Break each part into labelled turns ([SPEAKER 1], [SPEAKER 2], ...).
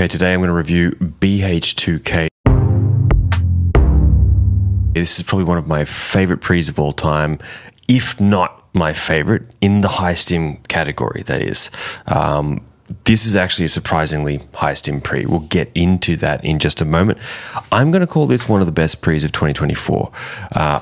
[SPEAKER 1] Okay, today I'm going to review BH2K. This is probably one of my favorite pre's of all time, if not my favorite, in the high stim category, that is. This is actually a surprisingly high stim pre. We'll get into that in just a moment. I'm going to call this one of the best pre's of 2024.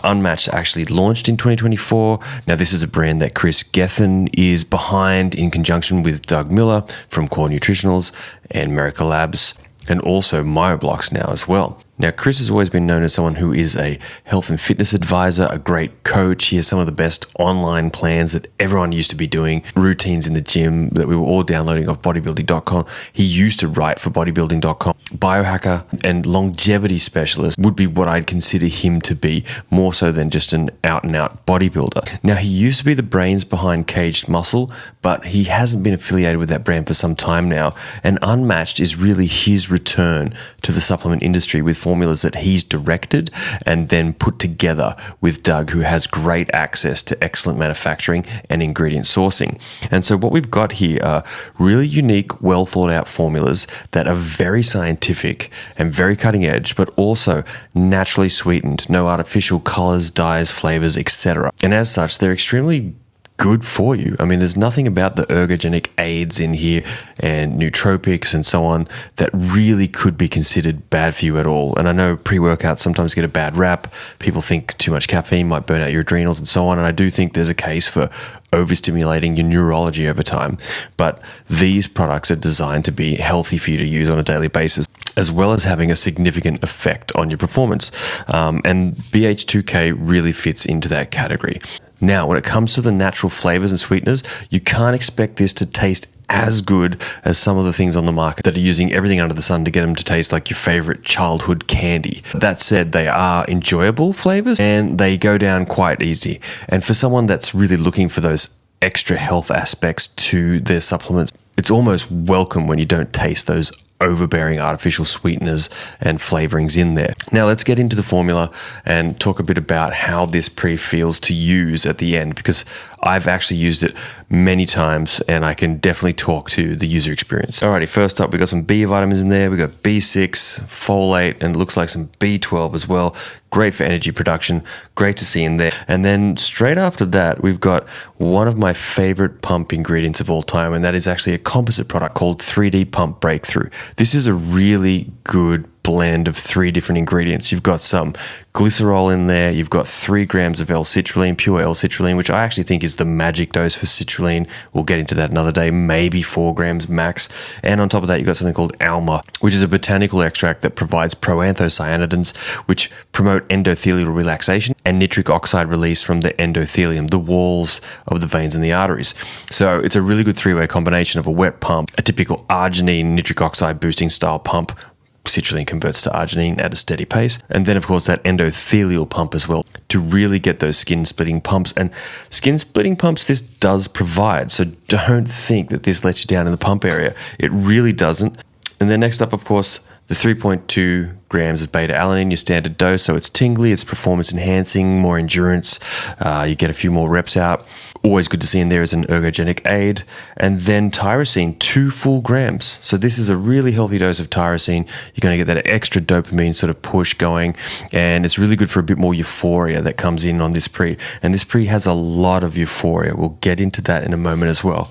[SPEAKER 1] Unmatched actually launched in 2024. Now, this is a brand that CreGAAtine is behind in conjunction with Doug Miller from Core Nutritionals and America Labs, and also Myoblocks now as well. Now, Chris has always been known as someone who is a health and fitness advisor, a great coach. He has some of the best online plans that everyone used to be doing, routines in the gym that we were all downloading off bodybuilding.com. He used to write for bodybuilding.com. Biohacker and longevity specialist would be what I'd consider him to be, more so than just an out-and-out bodybuilder. Now, he used to be the brains behind Caged Muscle, but he hasn't been affiliated with that brand for some time now. And Unmatched is really his return to the supplement industry with formulas that he's directed and then put together with Doug, who has great access to excellent manufacturing and ingredient sourcing. And so what we've got here are really unique, well thought out formulas that are very scientific and very cutting edge, but also naturally sweetened, no artificial colors, dyes, flavors, etc. And as such, they're extremely good for you. I mean, there's nothing about the ergogenic aids in here and nootropics and so on that really could be considered bad for you at all. And I know pre-workouts sometimes get a bad rap. People think too much caffeine might burn out your adrenals and so on. And I do think there's a case for overstimulating your neurology over time. But these products are designed to be healthy for you to use on a daily basis, as well as having a significant effect on your performance. And BH2K really fits into that category. Now, when it comes to the natural flavors and sweeteners, you can't expect this to taste as good as some of the things on the market that are using everything under the sun to get them to taste like your favorite childhood candy. That said, they are enjoyable flavors and they go down quite easy. And for someone that's really looking for those extra health aspects to their supplements, it's almost welcome when you don't taste those overbearing artificial sweeteners and flavorings in there. Now let's get into the formula and talk a bit about how this pre feels to use at the end, because I've actually used it many times and I can definitely talk to the user experience. Alrighty, first up, we got some B vitamins in there. We got B6, folate, and it looks like some B12 as well. Great for energy production. Great to see in there. And then straight after that, we've got one of my favorite pump ingredients of all time, and that is actually a composite product called 3D Pump Breakthrough. This is a really good blend of 3 different ingredients. You've got some glycerol in there. You've got 3 grams of L-Citrulline, pure L-Citrulline, which I actually think is the magic dose for citrulline. We'll get into that another day, maybe 4 grams max. And on top of that, you've got something called Alma, which is a botanical extract that provides proanthocyanidins, which promote endothelial relaxation and nitric oxide release from the endothelium, the walls of the veins and the arteries. So it's a really good 3-way combination of a wet pump, a typical arginine nitric oxide boosting style pump. Citrulline converts to arginine at a steady pace. And then, of course, that endothelial pump as well to really get those skin-splitting pumps. And skin-splitting pumps this does provide. So don't think that this lets you down in the pump area. It really doesn't. And then next up, of course, the 3.2 grams of beta-alanine, your standard dose. So it's tingly, it's performance enhancing, more endurance. You get a few more reps out. Always good to see in there as an ergogenic aid. And then tyrosine, 2 full grams. So this is a really healthy dose of tyrosine. You're going to get that extra dopamine sort of push going. And it's really good for a bit more euphoria that comes in on this pre. And this pre has a lot of euphoria. We'll get into that in a moment as well.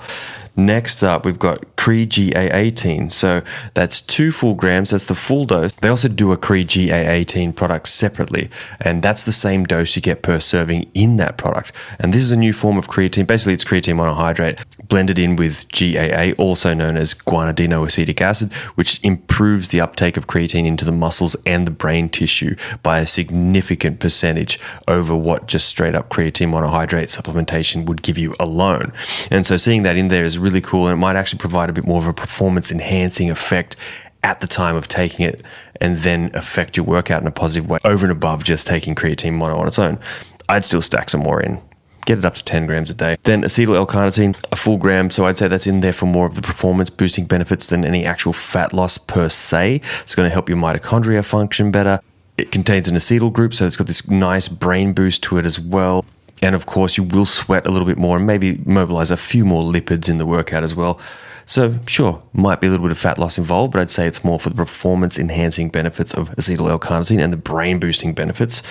[SPEAKER 1] Next up, we've got CreGAAtine. So that's 2 full grams. That's the full dose. They also do a CreGAAtine product separately, and that's the same dose you get per serving in that product. And this is a new form of creatine. Basically, it's creatine monohydrate blended in with GAA, also known as guanidinoacetic acid, which improves the uptake of creatine into the muscles and the brain tissue by a significant percentage over what just straight up creatine monohydrate supplementation would give you alone. And so seeing that in there is really cool, and it might actually provide a bit more of a performance enhancing effect at the time of taking it, and then affect your workout in a positive way over and above just taking creatine mono on its own. I'd still stack some more in. Get it up to 10 grams a day. Then Acetyl-L Carnitine, a full gram. So I'd say that's in there for more of the performance boosting benefits than any actual fat loss per se. It's going to help your mitochondria function better. It contains an acetyl group, so it's got this nice brain boost to it as well. And of course, you will sweat a little bit more and maybe mobilize a few more lipids in the workout as well. So sure, might be a little bit of fat loss involved, but I'd say it's more for the performance enhancing benefits of Acetyl-L Carnitine and the brain boosting benefits.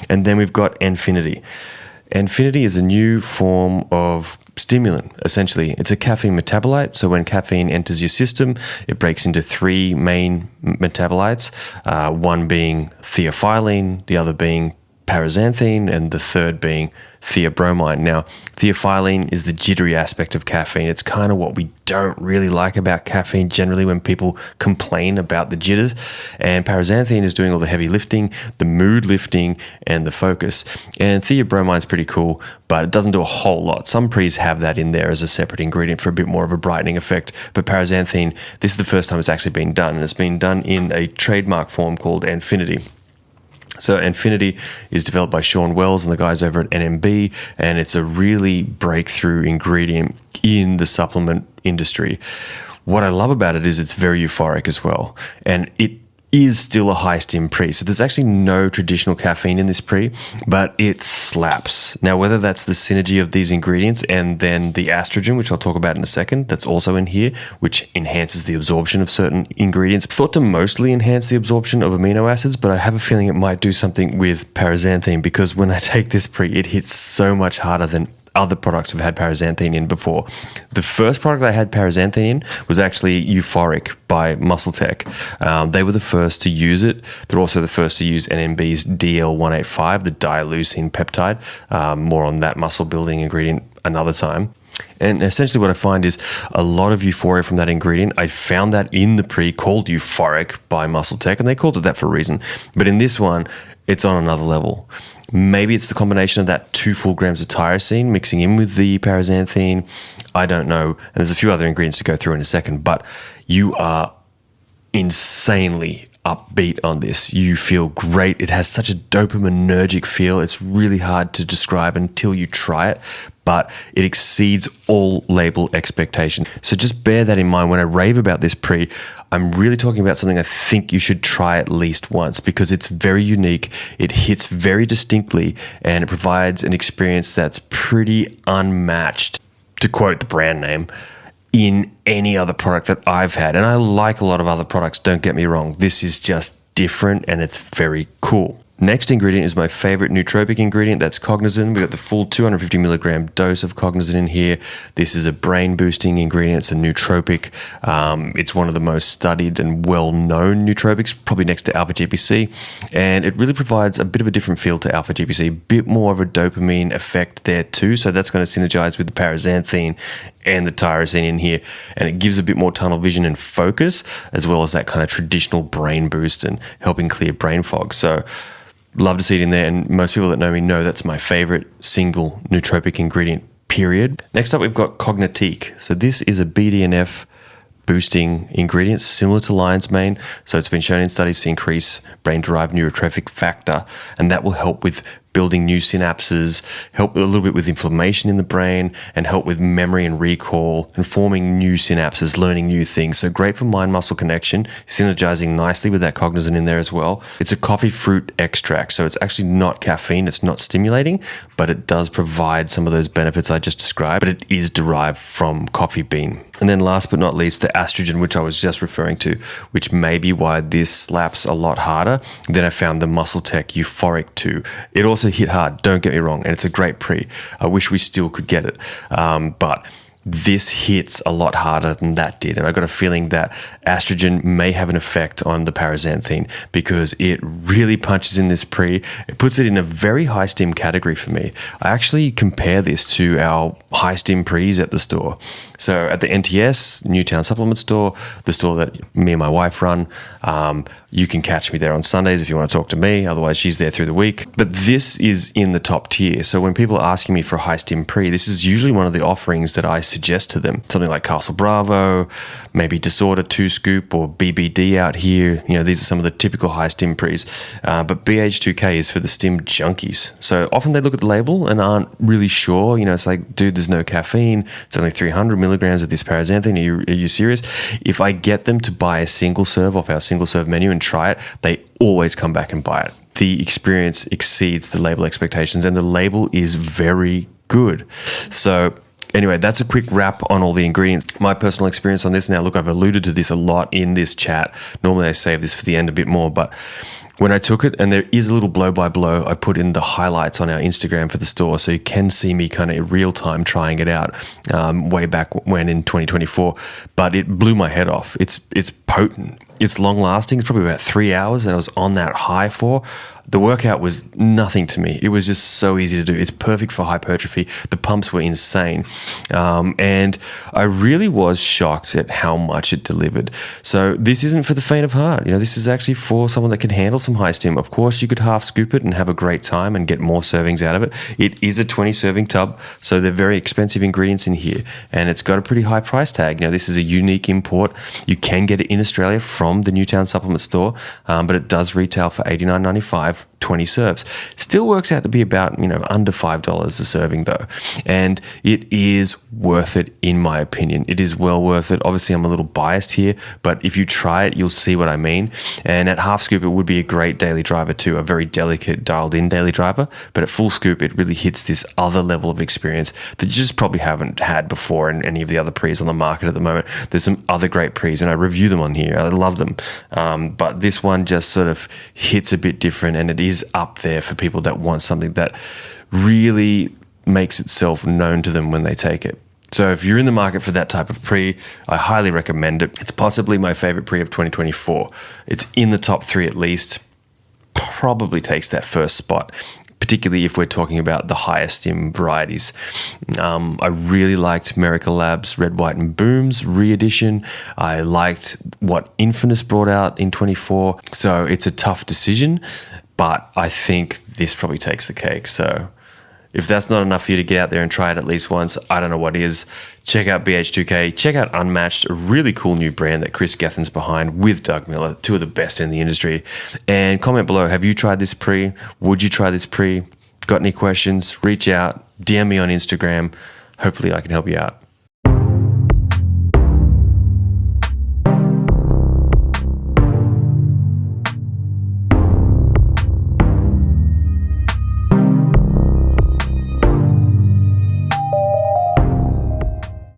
[SPEAKER 1] And then we've got enfinity. Enfinity is a new form of stimulant, essentially. It's a caffeine metabolite. So when caffeine enters your system, it breaks into three main metabolites, one being Theophylline, the other being Paraxanthine, and the third being Theobromine. Now, Theophylline is the jittery aspect of caffeine. It's kind of what we don't really like about caffeine generally when people complain about the jitters. And Paraxanthine is doing all the heavy lifting, the mood lifting, and the focus. And Theobromine is pretty cool, but it doesn't do a whole lot. Some pre's have that in there as a separate ingredient for a bit more of a brightening effect. But Paraxanthine, this is the first time it's actually been done, and it's been done in a trademark form called enfinity. So enfinity is developed by Sean Wells and the guys over at NMB, and it's a really breakthrough ingredient in the supplement industry. What I love about it is it's very euphoric as well, and it is still a high stim pre. So there's actually no traditional caffeine in this pre, but it slaps. Now, whether that's the synergy of these ingredients and then the estrogen, which I'll talk about in a second, that's also in here, which enhances the absorption of certain ingredients, thought to mostly enhance the absorption of amino acids, but I have a feeling it might do something with paraxanthine, because when I take this pre, it hits so much harder than other products have had paraxanthine in before. The first product I had paraxanthine in was actually Euphoric by MuscleTech. They were the first to use it. They're also the first to use NMB's DL185, the dileucine peptide. More on that muscle building ingredient another time. And essentially what I find is a lot of euphoria from that ingredient. I found that in the pre called Euphoric by MuscleTech, and they called it that for a reason. But in this one, it's on another level. Maybe it's the combination of that 2 full grams of tyrosine mixing in with the paraxanthine. I don't know. And there's a few other ingredients to go through in a second, but you are insanely upbeat on this. You feel great. It has such a dopaminergic feel. It's really hard to describe until you try it, but it exceeds all label expectation. So just bear that in mind. When I rave about this pre, I'm really talking about something I think you should try at least once, because it's very unique. It hits very distinctly, and it provides an experience that's pretty unmatched, to quote the brand name, in any other product that I've had. And I like a lot of other products, don't get me wrong. This is just different, and it's very cool. Next ingredient is my favorite nootropic ingredient. That's Cognizin. We've got the full 250 milligram dose of Cognizin in here. This is a brain boosting ingredient. It's a nootropic. It's one of the most studied and well-known nootropics, probably next to alpha GPC. And it really provides a bit of a different feel to alpha GPC, a bit more of a dopamine effect there too. So that's going to synergize with the paraxanthine and the tyrosine in here. And it gives a bit more tunnel vision and focus, as well as that kind of traditional brain boost and helping clear brain fog. So love to see it in there, and most people that know me know that's my favorite single nootropic ingredient, period. Next up, we've got CognatiQ. So this is a BDNF boosting ingredient similar to lion's mane. So it's been shown in studies to increase brain-derived neurotrophic factor, and that will help with building new synapses, help a little bit with inflammation in the brain, and help with memory and recall and forming new synapses, learning new things. So great for mind-muscle connection, synergizing nicely with that cognizin in there as well. It's a coffee fruit extract, so it's actually not caffeine, it's not stimulating, but it does provide some of those benefits I just described, but it is derived from coffee bean. And then last but not least, the estrogen, which I was just referring to, which may be why this slaps a lot harder than I found the MuscleTech Euphoric 2. It also hit hard, don't get me wrong, and it's a great pre. I wish we still could get it, but this hits a lot harder than that did. And I got a feeling that estrogen may have an effect on the paraxanthine, because it really punches in this pre. It puts it in a very high stim category for me. I actually compare this to our high stim pre's at the store. So at the NTS, Newtown Supplement Store, the store that me and my wife run, you can catch me there on Sundays if you want to talk to me. Otherwise, she's there through the week. But this is in the top tier. So when people are asking me for a high stim pre, this is usually one of the offerings that I suggest to them. Something like Castle Bravo, maybe Disorder 2 Scoop, or BBD out here. You know, these are some of the typical high stim pre's. But BH2K is for the stim junkies. So often they look at the label and aren't really sure. You know, it's like, dude, there's no caffeine. It's only 300 milligrams of this paraxanthine. Are you serious? If I get them to buy a single serve off our single serve menu and try it, they always come back and buy it. The experience exceeds the label expectations, and the label is very good. So Anyway, that's a quick wrap on all the ingredients. My personal experience on this now, look, I've alluded to this a lot in this chat. Normally I save this for the end a bit more, but when I took it, and there is a little blow by blow, I put in the highlights on our Instagram for the store, so you can see me kind of in real time trying it out way back when in 2024. But it blew my head off. It's potent. It's long lasting. It's probably about 3 hours that I was on that high for. The workout was nothing to me. It was just so easy to do. It's perfect for hypertrophy. The pumps were insane. And I really was shocked at how much it delivered. So this isn't for the faint of heart. This is actually for someone that can handle some high stim. Of course, you could half scoop it and have a great time and get more servings out of it. It is a 20 serving tub, so they're very expensive ingredients in here. And it's got a pretty high price tag. This is a unique import. You can get it in Australia from the Newtown Supplement Store, but it does retail for $89.95. 20 serves. Still works out to be about, under $5 a serving though. And it is worth it in my opinion. It is well worth it. Obviously I'm a little biased here, but if you try it, you'll see what I mean. And at half scoop, it would be a great daily driver too, a very delicate, dialed in daily driver. But at full scoop, it really hits this other level of experience that you just probably haven't had before in any of the other pre's on the market at the moment. There's some other great pre's and I review them on here. I love them. But this one just sort of hits a bit different, and it is up there for people that want something that really makes itself known to them when they take it. So if you're in the market for that type of pre, I highly recommend it. It's possibly my favorite pre of 2024. It's in the top 3 at least. Probably takes that first spot, particularly if we're talking about the higher stim varieties. I really liked Miracle Labs Red, White and Boom's re-edition. I liked what Infinus brought out in 24. So it's a tough decision, but I think this probably takes the cake. So if that's not enough for you to get out there and try it at least once, I don't know what is. Check out BH2K. Check out Unmatched, a really cool new brand that CreGAAtine's behind with Doug Miller, 2 of the best in the industry. And comment below, have you tried this pre? Would you try this pre? Got any questions? Reach out, DM me on Instagram. Hopefully I can help you out.